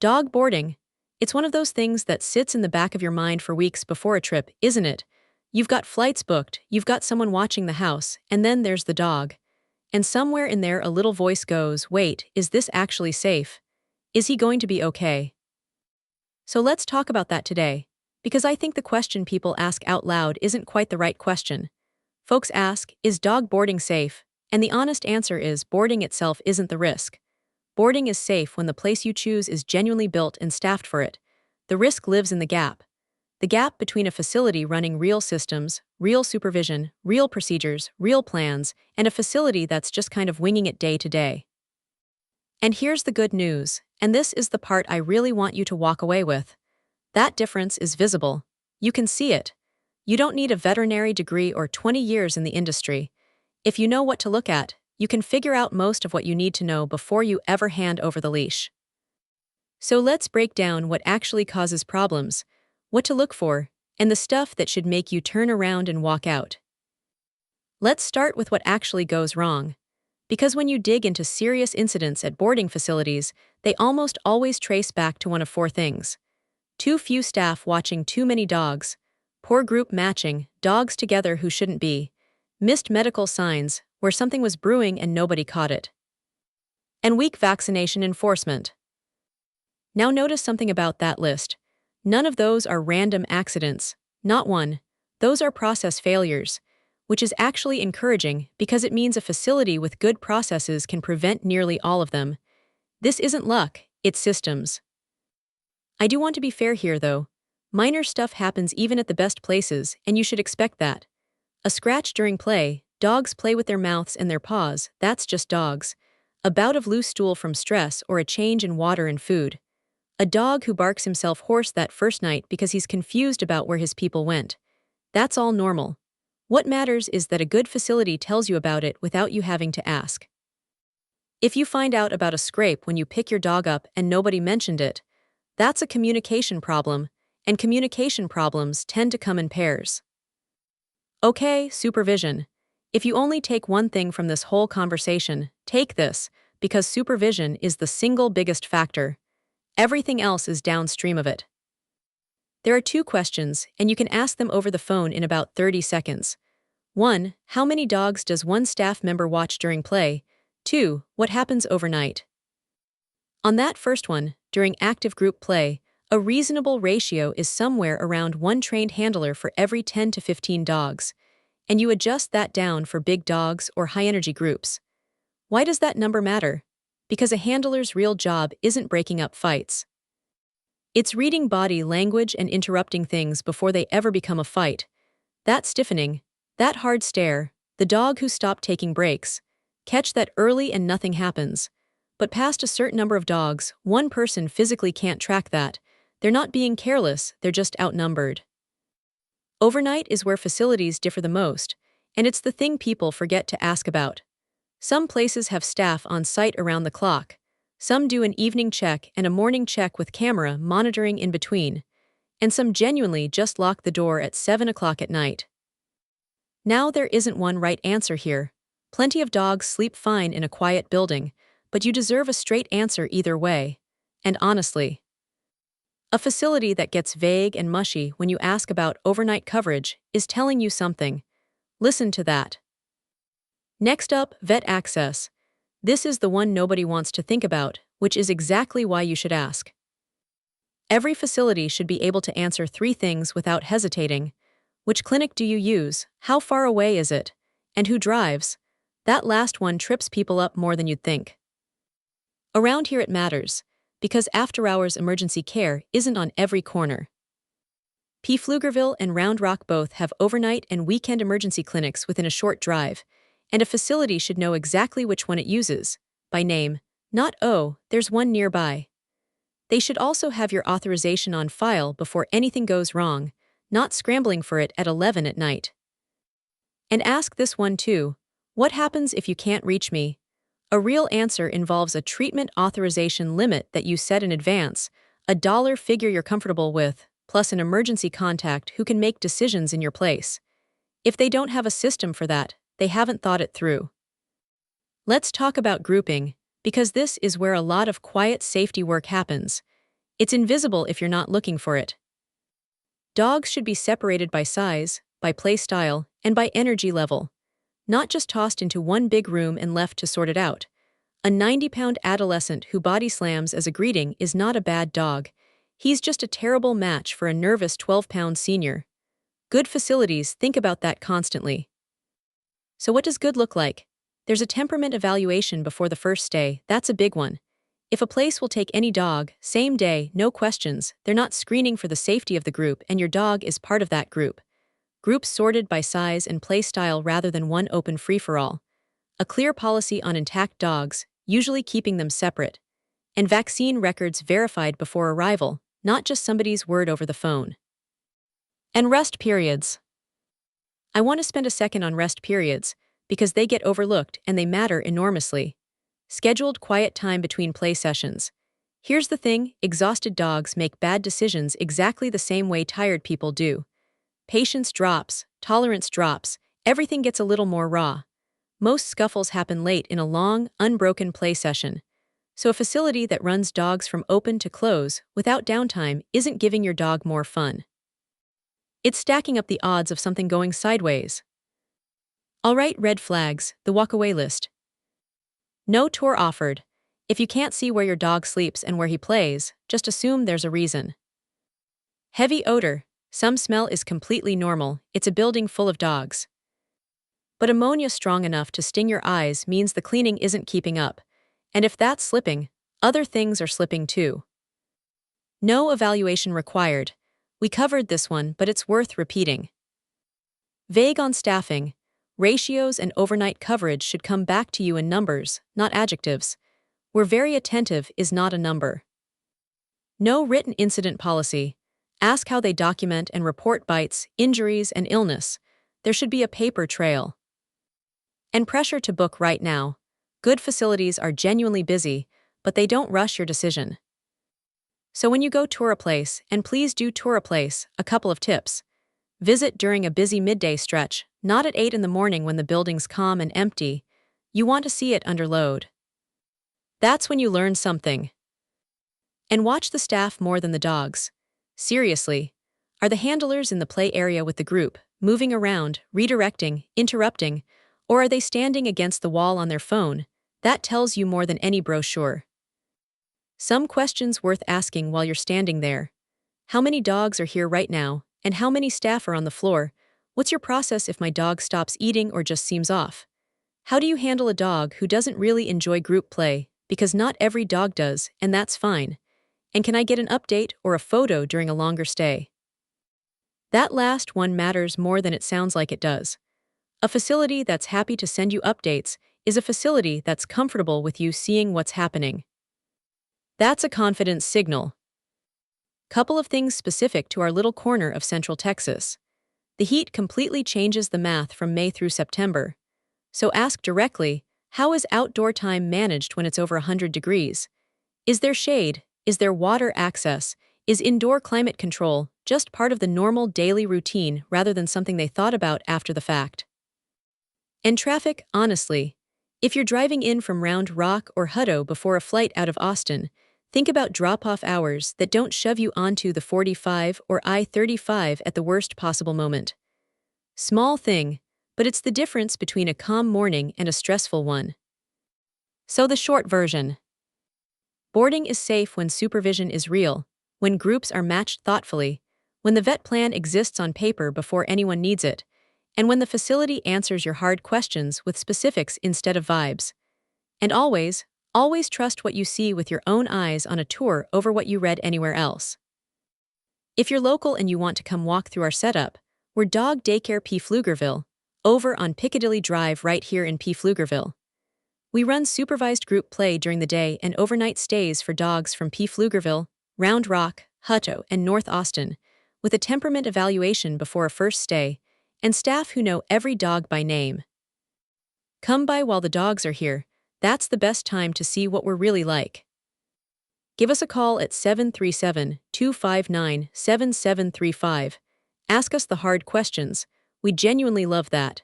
Dog boarding. It's one of those things that sits in the back of your mind for weeks before a trip, isn't it? You've got flights booked, you've got someone watching the house, and then there's the dog. And somewhere in there a little voice goes, wait, is this actually safe? Is he going to be okay? So let's talk about that today. Because I think the question people ask out loud isn't quite the right question. Folks ask, is dog boarding safe? And the honest answer is, boarding itself isn't the risk. Boarding is safe when the place you choose is genuinely built and staffed for it. The risk lives in the gap. The gap between a facility running real systems, real supervision, real procedures, real plans, and a facility that's just kind of winging it day to day. And here's the good news, and this is the part I really want you to walk away with. That difference is visible. You can see it. You don't need a veterinary degree or 20 years in the industry. If you know what to look at, you can figure out most of what you need to know before you ever hand over the leash. So let's break down what actually causes problems, what to look for, and the stuff that should make you turn around and walk out. Let's start with what actually goes wrong. Because when you dig into serious incidents at boarding facilities, they almost always trace back to one of four things. Too few staff watching too many dogs, poor group matching, dogs together who shouldn't be, missed medical signs, where something was brewing and nobody caught it, and weak vaccination enforcement. Now notice something about that list. None of those are random accidents, not one. Those are process failures, which is actually encouraging because it means a facility with good processes can prevent nearly all of them. This isn't luck, it's systems. I do want to be fair here though. Minor stuff happens even at the best places, and you should expect that. A scratch during play, dogs play with their mouths and their paws, that's just dogs. A bout of loose stool from stress or a change in water and food. A dog who barks himself hoarse that first night because he's confused about where his people went. That's all normal. What matters is that a good facility tells you about it without you having to ask. If you find out about a scrape when you pick your dog up and nobody mentioned it, that's a communication problem, and communication problems tend to come in pairs. Okay, supervision. If you only take one thing from this whole conversation, take this, because supervision is the single biggest factor. Everything else is downstream of it. There are two questions, and you can ask them over the phone in about 30 seconds. 1. How many dogs does one staff member watch during play? 2. What happens overnight? On that first one, during active group play, a reasonable ratio is somewhere around one trained handler for every 10 to 15 dogs, and you adjust that down for big dogs or high-energy groups. Why does that number matter? Because a handler's real job isn't breaking up fights. It's reading body language and interrupting things before they ever become a fight. That stiffening, that hard stare, the dog who stopped taking breaks. Catch that early and nothing happens. But past a certain number of dogs, one person physically can't track that. They're not being careless, they're just outnumbered. Overnight is where facilities differ the most, and it's the thing people forget to ask about. Some places have staff on site around the clock. Some do an evening check and a morning check with camera monitoring in between. And some genuinely just lock the door at 7 o'clock at night. Now there isn't one right answer here. Plenty of dogs sleep fine in a quiet building, but you deserve a straight answer either way. And honestly, a facility that gets vague and mushy when you ask about overnight coverage is telling you something. Listen to that. Next up, vet access. This is the one nobody wants to think about, which is exactly why you should ask. Every facility should be able to answer 3 things without hesitating. Which clinic do you use? How far away is it? And who drives? That last one trips people up more than you'd think. Around here it matters, because after-hours emergency care isn't on every corner. Pflugerville and Round Rock both have overnight and weekend emergency clinics within a short drive, and a facility should know exactly which one it uses, by name, not "oh, there's one nearby." They should also have your authorization on file before anything goes wrong, not scrambling for it at 11 at night. And ask this one too, what happens if you can't reach me? A real answer involves a treatment authorization limit that you set in advance, a dollar figure you're comfortable with, plus an emergency contact who can make decisions in your place. If they don't have a system for that, they haven't thought it through. Let's talk about grouping, because this is where a lot of quiet safety work happens. It's invisible if you're not looking for it. Dogs should be separated by size, by play style, and by energy level, not just tossed into one big room and left to sort it out. A 90-pound adolescent who body slams as a greeting is not a bad dog. He's just a terrible match for a nervous 12-pound senior. Good facilities think about that constantly. So what does good look like? There's a temperament evaluation before the first day. That's a big one. If a place will take any dog, same day, no questions, they're not screening for the safety of the group and your dog is part of that group. Groups sorted by size and play style rather than one open free-for-all. A clear policy on intact dogs, usually keeping them separate. And vaccine records verified before arrival, not just somebody's word over the phone. And rest periods. I want to spend a second on rest periods, because they get overlooked and they matter enormously. Scheduled quiet time between play sessions. Here's the thing, exhausted dogs make bad decisions exactly the same way tired people do. Patience drops, tolerance drops, everything gets a little more raw. Most scuffles happen late in a long, unbroken play session. So a facility that runs dogs from open to close, without downtime, isn't giving your dog more fun. It's stacking up the odds of something going sideways. Alright, red flags, the walkaway list. No tour offered. If you can't see where your dog sleeps and where he plays, just assume there's a reason. Heavy odor. Some smell is completely normal, it's a building full of dogs. But ammonia strong enough to sting your eyes means the cleaning isn't keeping up. And if that's slipping, other things are slipping too. No evaluation required. We covered this one, but it's worth repeating. Vague on staffing. Ratios and overnight coverage should come back to you in numbers, not adjectives. We're very attentive is not a number. No written incident policy. Ask how they document and report bites, injuries, and illness. There should be a paper trail. And pressure to book right now. Good facilities are genuinely busy, but they don't rush your decision. So when you go tour a place, and please do tour a place, a couple of tips. Visit during a busy midday stretch, not at 8 in the morning when the building's calm and empty. You want to see it under load. That's when you learn something. And watch the staff more than the dogs. Seriously, are the handlers in the play area with the group, moving around, redirecting, interrupting, or are they standing against the wall on their phone? That tells you more than any brochure. Some questions worth asking while you're standing there. How many dogs are here right now, and how many staff are on the floor? What's your process if my dog stops eating or just seems off? How do you handle a dog who doesn't really enjoy group play, because not every dog does, and that's fine? And can I get an update or a photo during a longer stay? That last one matters more than it sounds like it does. A facility that's happy to send you updates is a facility that's comfortable with you seeing what's happening. That's a confidence signal. Couple of things specific to our little corner of Central Texas. The heat completely changes the math from May through September. So ask directly, how is outdoor time managed when it's over 100 degrees? Is there shade? Is there water access? Is indoor climate control just part of the normal daily routine rather than something they thought about after the fact? And traffic, honestly. If you're driving in from Round Rock or Hutto before a flight out of Austin, think about drop-off hours that don't shove you onto the 45 or I-35 at the worst possible moment. Small thing, but it's the difference between a calm morning and a stressful one. So the short version. Boarding is safe when supervision is real, when groups are matched thoughtfully, when the vet plan exists on paper before anyone needs it, and when the facility answers your hard questions with specifics instead of vibes. And always trust what you see with your own eyes on a tour over what you read anywhere else. If you're local and you want to come walk through our setup, we're Dog Daycare Pflugerville, over on Piccadilly Drive right here in Pflugerville. We run supervised group play during the day and overnight stays for dogs from Pflugerville, Round Rock, Hutto, and North Austin, with a temperament evaluation before a first stay, and staff who know every dog by name. Come by while the dogs are here. That's the best time to see what we're really like. Give us a call at 737-259-7735. Ask us the hard questions. We genuinely love that.